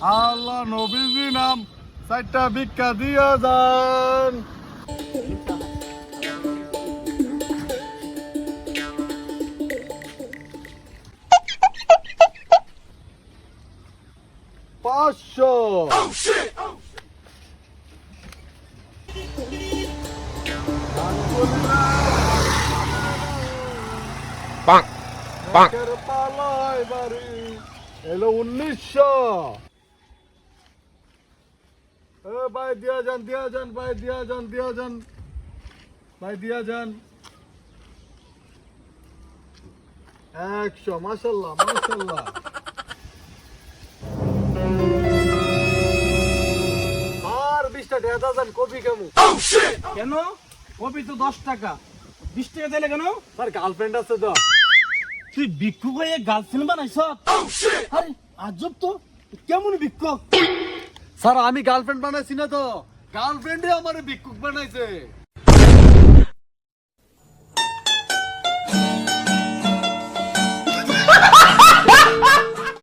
আল্লাহ নবীজি নাম চারটা ভিক্ষা দিয়া যান। পাঁচশো। পালায় বাড়ি এলো 1900। ভাই দিয়া যান ভাই দিয়া যান ভাই দিয়া যান। 100। মাশাল্লাহ মাশাল্লাহ। আর 20টা টাকা দেন কপি কেমন? কেন? কপি তো 10 টাকা, 20 টাকা দিলে কেন? স্যার গার্লফ্রেন্ড আছে তো। তুই ভিক্ষুক হয়ে গার্লফ্রেন্ড বানাইছ? আরে আজব তো, কেমন ভিক্ষুক? স্যার আমি গার্লফ্রেন্ড বানাইছি না তো, গার্লফ্রেন্ডে আমার ভিক্ষুক বানাইছে।